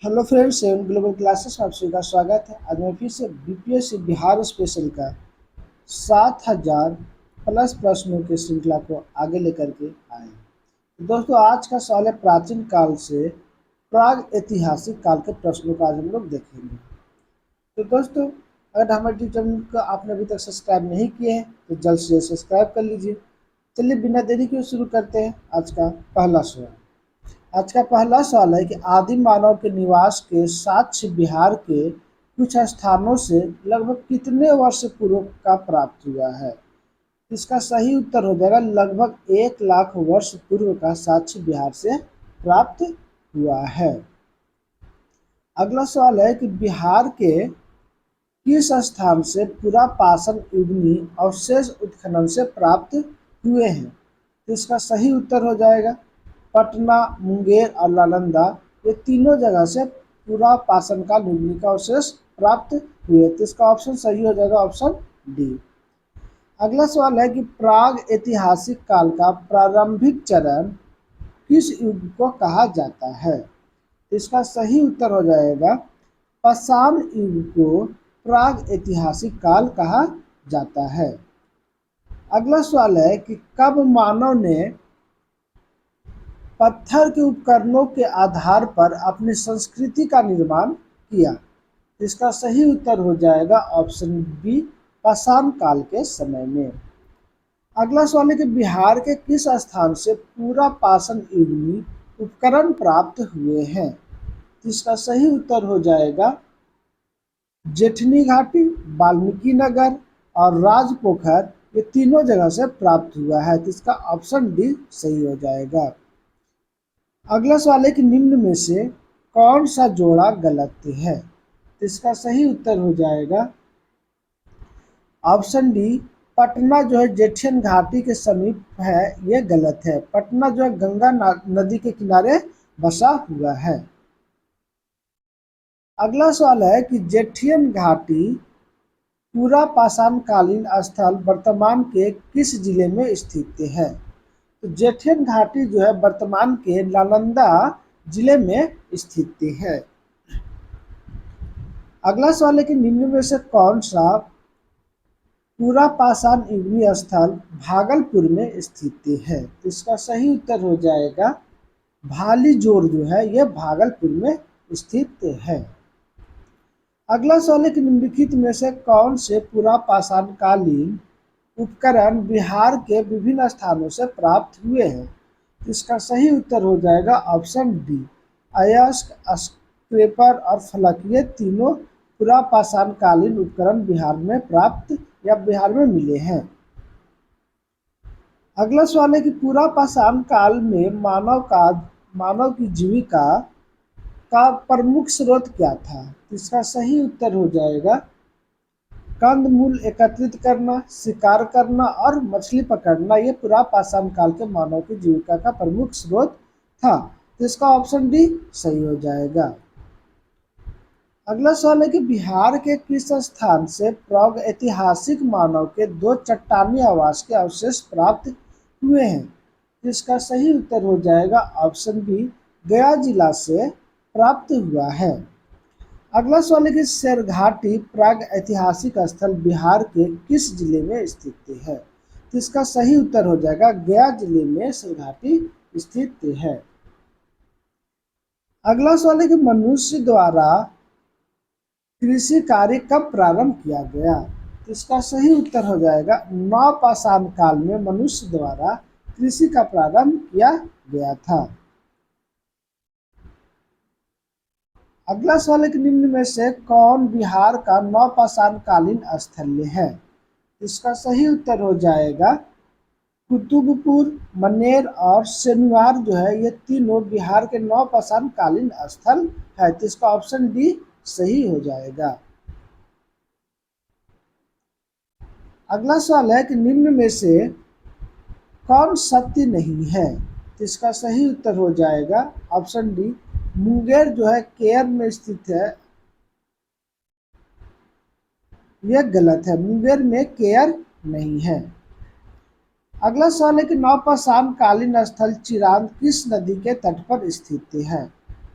Hello friends, seven global classes में आप सभी का स्वागत है। आज मैं फिर से बीपीएससी बिहार स्पेशल का 7000 प्लस प्रश्नों की श्रृंखला को आगे लेकर के आए। तो दोस्तों, आज का सवाल है प्राचीन काल से प्राग ऐतिहासिक काल के प्रश्नों का आज हम लोग देखेंगे। तो दोस्तों, अगर हमारे यूट्यूब चैनल को आपने अभी तक सब्सक्राइब नहीं किए हैं तो जल्द से जल्द सब्सक्राइब कर लीजिए। चलिए बिना देरी के शुरू करते हैं आज का पहला सवाल। आज का पहला सवाल है कि आदिम मानव के निवास के साक्ष्य बिहार के कुछ स्थानों से लगभग कितने वर्ष पूर्व का प्राप्त हुआ है। इसका सही उत्तर हो जाएगा लगभग 1 लाख वर्ष पूर्व का साक्ष्य बिहार से प्राप्त हुआ है। अगला सवाल है कि बिहार के किस स्थान से पुरापाषाण युगीन अवशेष उत्खनन से प्राप्त हुए हैं। तो इसका सही उत्तर हो जाएगा पटना, मुंगेर और नालंदा। ये तीनों जगह से पुरापाषाण काल युगीन का अवशेष प्राप्त हुए। तो इसका ऑप्शन सही हो जाएगा ऑप्शन डी। अगला सवाल है कि प्राग ऐतिहासिक काल का प्रारंभिक चरण किस युग को कहा जाता है। तो इसका सही उत्तर हो जाएगा पाषाण युग को प्राग ऐतिहासिक काल कहा जाता है। अगला सवाल है कि कब मानव ने पत्थर के उपकरणों के आधार पर अपनी संस्कृति का निर्माण किया। इसका सही उत्तर हो जाएगा ऑप्शन बी, पाषाण काल के समय में। अगला सवाल है कि बिहार के किस स्थान से पुरापाषाण युगीन उपकरण प्राप्त हुए हैं। इसका सही उत्तर हो जाएगा जेठनी घाटी, वाल्मीकि नगर और राजपोखर। ये तीनों जगह से प्राप्त हुआ है। तो इसका ऑप्शन डी सही हो जाएगा। अगला सवाल है कि निम्न में से कौन सा जोड़ा गलत है। तो इसका सही उत्तर हो जाएगा ऑप्शन डी, पटना जो है जेठियन घाटी के समीप है, ये गलत है। पटना जो है गंगा नदी के किनारे बसा हुआ है। अगला सवाल है कि जेठियन घाटी पुरापाषाण कालीन स्थल वर्तमान के किस जिले में स्थित है। तो जेठियन घाटी जो है वर्तमान के नालंदा जिले में स्थित है। अगला सवाल है कि निम्न में से कौन सा पुरापाषाण युगीन स्थल भागलपुर में स्थित है। तो इसका सही उत्तर हो जाएगा भाली जोर जो है यह भागलपुर में स्थित है। अगला सवाल है कि निम्नलिखित में से कौन से पुरापाषाण कालीन उपकरण बिहार के विभिन्न स्थानों से प्राप्त हुए हैं। इसका सही उत्तर हो जाएगा ऑप्शन डी, अयस्क, स्क्रेपर और फलक। ये तीनों पुरापाषाण कालीन उपकरण बिहार में प्राप्त या बिहार में मिले हैं। अगला सवाल है कि पुरापाषाण काल में मानव की जीविका का प्रमुख स्रोत क्या था। इसका सही उत्तर हो जाएगा कंदमूल एकत्रित करना, शिकार करना और मछली पकड़ना। ये पुरापाषाण काल के मानव की जीविका का प्रमुख स्रोत था। तो इसका ऑप्शन डी सही हो जाएगा। अगला सवाल है कि बिहार के किस स्थान से प्राग ऐतिहासिक मानव के 2 चट्टानी आवास के अवशेष प्राप्त हुए हैं। इसका सही उत्तर हो जाएगा ऑप्शन बी, गया जिला से प्राप्त हुआ है। अगला सवाल है कि शेरघाटी प्राग ऐतिहासिक स्थल बिहार के किस जिले में स्थित है। तो इसका सही उत्तर हो जाएगा गया जिले में शेरघाटी स्थित है। अगला सवाल है कि मनुष्य द्वारा कृषि कार्य कब प्रारंभ किया गया। तो इसका सही उत्तर हो जाएगा नवपाषाण काल में मनुष्य द्वारा कृषि का प्रारंभ किया गया था। अगला सवाल है कि निम्न में से कौन बिहार का नवपाषाण कालीन स्थल है। इसका सही उत्तर हो जाएगा कुतुबपुर, मनेर और शनिवार जो है ये तीनों बिहार के नवपाषाण कालीन स्थल है। तो इसका ऑप्शन डी सही हो जाएगा। अगला सवाल है कि निम्न में से कौन सत्य नहीं है। तो इसका सही उत्तर हो जाएगा ऑप्शन डी, मुंगेर जो है केयर में स्थित है, यह गलत है। मुंगेर में केयर नहीं है। अगला सवाल है कि नवपाषाण कालीन स्थल चिरांद किस नदी के तट पर स्थित है।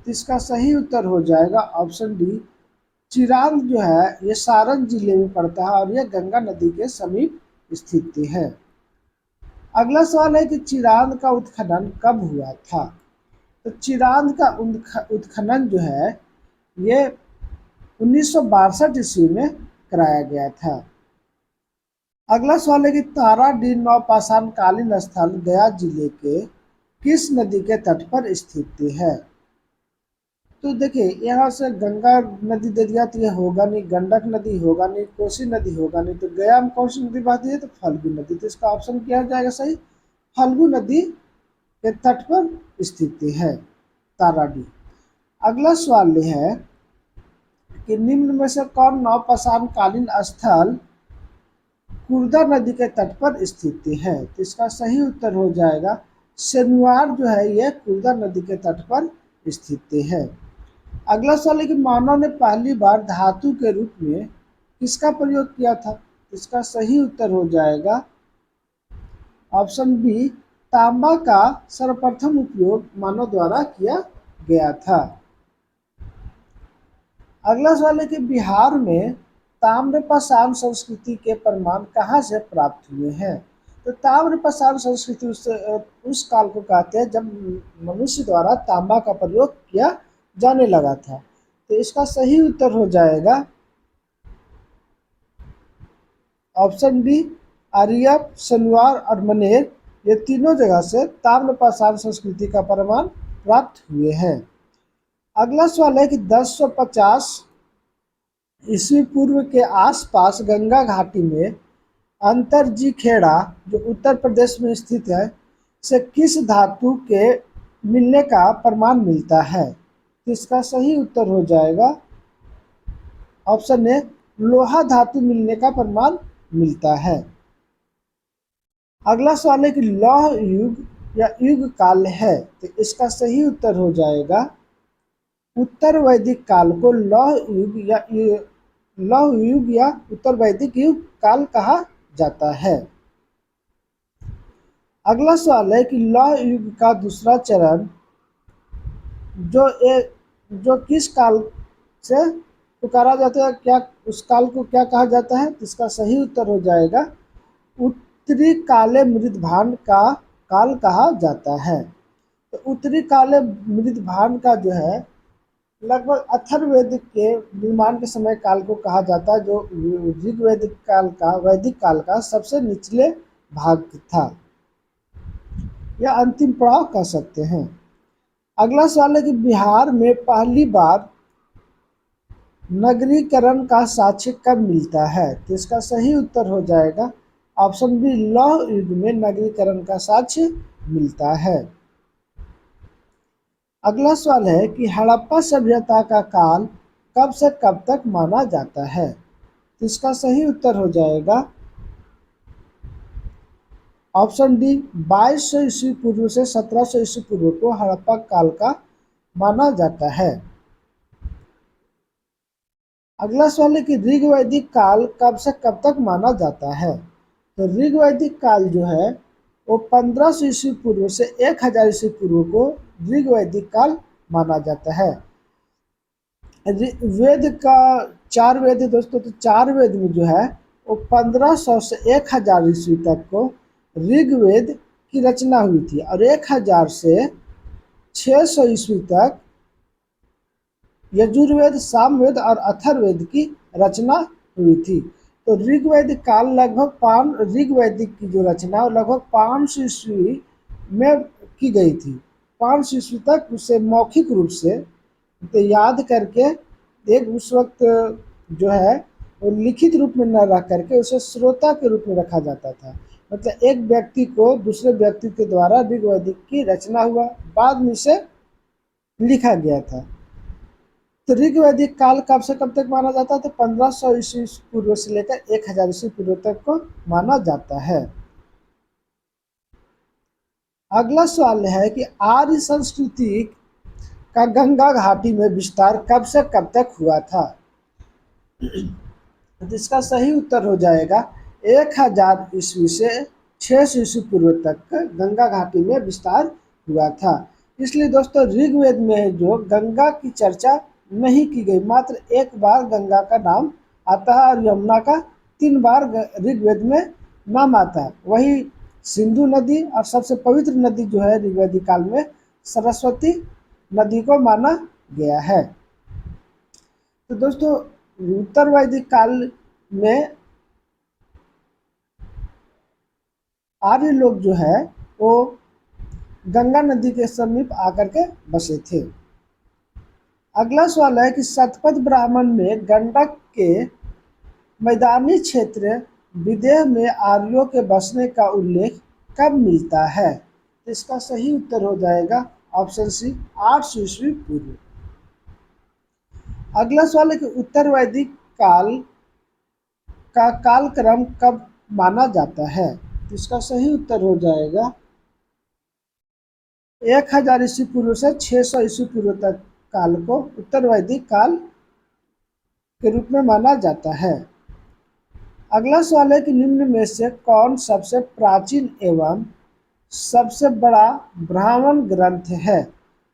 तो इसका सही उत्तर हो जाएगा ऑप्शन डी। चिरांद जो है ये सारण जिले में पड़ता है और यह गंगा नदी के समीप स्थित है। अगला सवाल है कि चिरांद का उत्खनन कब हुआ था। तो चिरांद का उत्खनन जो है ये 1962 ईस्वी में कराया गया था। अगला सवाल है कि ताराडीह नवपाषाण कालीन स्थल गया जिले के किस नदी के तट पर स्थित है। तो देखिए यहाँ से गंगा नदी दे दिया तो ये होगा नहीं, गंडक नदी होगा नहीं, कोसी नदी होगा नहीं, तो गया में कौन सी नदी बहती है, तो फल्गु नदी। तो इसका ऑप्शन क्या हो जाएगा सही, फल्गु नदी के तट पर स्थित है ताराडीह। अगला सवाल ये है कि निम्न में से कौन नवपाषाण कालीन स्थल कुर्दा नदी के तट पर स्थित है। तो इसका सही उत्तर हो जाएगा शनिवार जो है यह कुर्दा नदी के तट पर स्थित है। अगला सवाल है कि मानव ने पहली बार धातु के रूप में किसका प्रयोग किया था। इसका सही उत्तर हो जाएगा ऑप्शन बी, तांबा का सर्वप्रथम उपयोग मानव द्वारा किया गया था। अगला सवाल है कि बिहार में ताम्रपाषाण संस्कृति के प्रमाण कहाँ से प्राप्त हुए हैं। तो ताम्रपाषाण संस्कृति उस काल को कहते हैं जब मनुष्य द्वारा तांबा का प्रयोग किया जाने लगा था। तो इसका सही उत्तर हो जाएगा ऑप्शन बी, आर्यप, शनिवार और मनेर, ये तीनों जगह से ताम्रपाषाण संस्कृति का प्रमाण प्राप्त हुए हैं। अगला सवाल है कि 1050 ईस्वी पूर्व के आसपास गंगा घाटी में अंतरजी खेड़ा जो उत्तर प्रदेश में स्थित है से किस धातु के मिलने का प्रमाण मिलता है। तो इसका सही उत्तर हो जाएगा ऑप्शन ए, लोहा धातु मिलने का प्रमाण मिलता है। अगला सवाल है कि लौह युग या युग काल है। तो इसका सही उत्तर हो जाएगा उत्तर वैदिक काल को लौह युग या उत्तर वैदिक युग काल कहा जाता है। अगला सवाल है कि लौह युग का दूसरा चरण जो किस काल से पुकारा जाता है, क्या उस काल को क्या कहा जाता है। तो इसका सही उत्तर हो जाएगा उत्तरी काले मृदभांड का काल कहा जाता है। तो उत्तरी काले मृदभांड का जो है लगभग अथर्ववेद के निर्माण के समय काल को कहा जाता है, जो वैदिक काल का सबसे निचले भाग था या अंतिम पड़ाव कह सकते हैं। अगला सवाल है कि बिहार में पहली बार नगरीकरण का साक्ष्य कब मिलता है। तो इसका सही उत्तर हो जाएगा ऑप्शन बी, लौह युग में नगरीकरण का साक्ष्य मिलता है। अगला सवाल है कि हड़प्पा सभ्यता का काल कब से कब तक माना जाता है। तो इसका सही उत्तर हो जाएगा ऑप्शन डी, 2200 ईस्वी पूर्व से 1700 ईस्वी पूर्व को हड़प्पा काल का माना जाता है। अगला सवाल है कि ऋग्वैदिक काल कब से कब तक माना जाता है। तो ऋग्वैदिक काल जो है वो 1500 ईस्वी पूर्व से 1000 ईस्वी पूर्व को ऋग्वैदिक काल माना जाता है। वेद का 4 वेद है दोस्तों, तो 4 वेद में जो है वो 1500 से 1000 ईस्वी तक को ऋग्वेद की रचना हुई थी और 1000 से 600 ईस्वी तक यजुर्वेद, सामवेद और अथर्ववेद की रचना हुई थी। तो ऋग्वैदिक काल लगभग ऋग्वैदिक की जो रचना लगभग 500 ईस्वी में की गई थी। 500 ईस्वी तक उसे मौखिक रूप से तो याद करके एक उस वक्त जो है वो लिखित रूप में न रख करके उसे श्रोता के रूप में रखा जाता था। मतलब एक व्यक्ति को दूसरे व्यक्ति के द्वारा ऋग्वैदिक की रचना हुआ, बाद में इसे लिखा गया था। तो ऋग्वैदिक काल कब से कब तक माना जाता है। तो 1500 ईस्वी पूर्व से लेकर 1000 ईस्वी पूर्व तक को माना जाता है। अगला सवाल है कि आर्य संस्कृति का गंगा घाटी में विस्तार कब से कब तक हुआ था। इसका सही उत्तर हो जाएगा 1000 ईस्वी से 600 ईस्वी पूर्व तक गंगा घाटी में विस्तार हुआ था। इसलिए दोस्तों ऋग्वेद में जो गंगा की चर्चा नहीं की गई, मात्र एक बार गंगा का नाम आता है और यमुना का 3 बार ऋग्वेद में नाम आता है। वही सिंधु नदी और सबसे पवित्र नदी जो है ऋग्वेदिक काल में सरस्वती नदी को माना गया है। तो दोस्तों उत्तर वैदिक काल में आर्य लोग जो है वो गंगा नदी के समीप आकर के बसे थे। अगला सवाल है कि शतपथ ब्राह्मण में गंडक के मैदानी क्षेत्र विदेह में आर्यों के बसने का उल्लेख कब मिलता है? तो इसका सही उत्तर हो जाएगा ऑप्शन सी 800 ईस्वी पूर्व। अगला सवाल है कि उत्तर वैदिक काल का कालक्रम कब माना जाता है? तो इसका सही उत्तर हो जाएगा 1000 ईस्वी पूर्व से 600 ईस्वी पूर्व तक काल को उत्तर वैदिक काल के रूप में माना जाता है। अगला सवाल है कि निम्न में से कौन सबसे प्राचीन एवं सबसे बड़ा ब्राह्मण ग्रंथ है?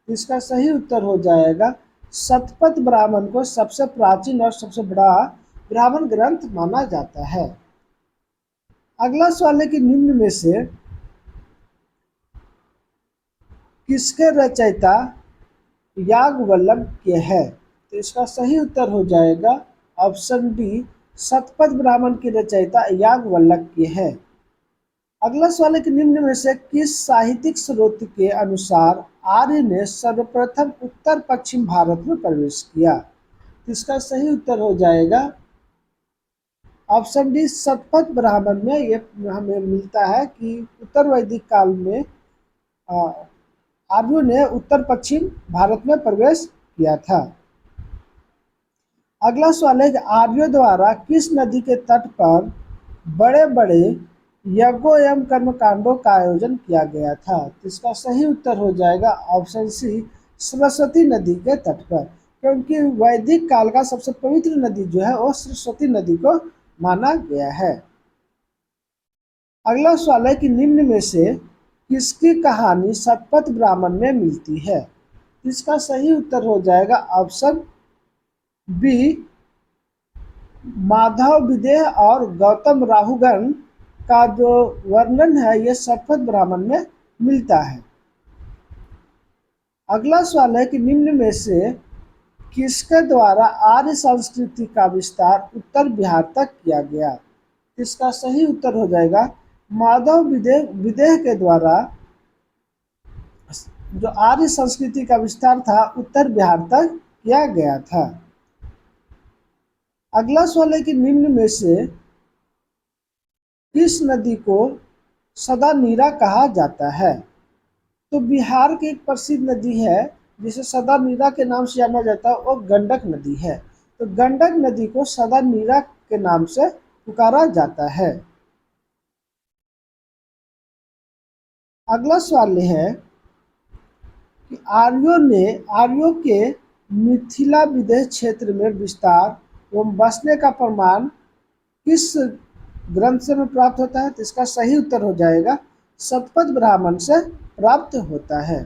इसका सही उत्तर हो जाएगा शतपथ ब्राह्मण को सबसे प्राचीन और सबसे बड़ा ब्राह्मण ग्रंथ माना जाता है। अगला सवाल है कि निम्न में से किसके रचयिता याज्ञवल्क्य है? तो इसका सही उत्तर हो जाएगा ऑप्शन डी शतपथ ब्राह्मण की रचयिता याज्ञवल्क्य है। अगला सवाल है कि निम्न में से किस साहित्यिक स्रोत के अनुसार आर्य ने सर्वप्रथम उत्तर पश्चिम भारत में प्रवेश किया? तो इसका सही उत्तर हो जाएगा ऑप्शन डी शतपथ ब्राह्मण में। ये हमें मिलता है कि उत्तर वैदिक काल में आर्यों ने उत्तर पश्चिम भारत में प्रवेश किया था। अगला सवाल है कि आर्यों द्वारा किस नदी के तट पर बड़े बड़े यज्ञों एवं कर्मकांडों का आयोजन किया गया था? तो इसका सही उत्तर हो जाएगा ऑप्शन सी सरस्वती नदी के तट पर, क्योंकि वैदिक काल का सबसे पवित्र नदी जो है वो सरस्वती नदी को माना गया है। अगला सवाल है कि निम्न में से किसकी कहानी शतपथ ब्राह्मण में मिलती है? इसका सही उत्तर हो जाएगा ऑप्शन बी माधव विदेह और गौतम राहुगण का जो वर्णन है ये शतपथ ब्राह्मण में मिलता है। अगला सवाल है कि निम्न में से किसके द्वारा आर्य संस्कृति का विस्तार उत्तर बिहार तक किया गया? इसका सही उत्तर हो जाएगा माधव विदेह के द्वारा जो आर्य संस्कृति का विस्तार था उत्तर बिहार तक किया गया था। अगला सवाल है कि निम्न में से किस नदी को सदा नीरा कहा जाता है? तो बिहार की एक प्रसिद्ध नदी है जिसे सदा नीरा के नाम से जाना जाता है, वो गंडक नदी है। तो गंडक नदी को सदा नीरा के नाम से पुकारा जाता है। अगला सवाल है कि आर्यों के मिथिला विदेह क्षेत्र में विस्तार एवं बसने का प्रमाण किस ग्रंथ से में प्राप्त होता है? तो इसका सही उत्तर हो जाएगा शतपथ ब्राह्मण से प्राप्त होता है।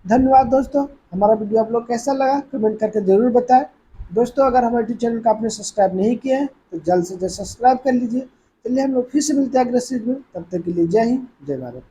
धन्यवाद दोस्तों, हमारा वीडियो आप लोग कैसा लगा कमेंट करके जरूर बताएं। दोस्तों अगर हमारे यूट्यूब चैनल को आपने सब्सक्राइब नहीं किया है तो जल्द से जल्द सब्सक्राइब कर लीजिए। चलिए हम लोग फिर से मिलते हैं अगले सीरीज में, तब तक के लिए जय हिंद जय भारत।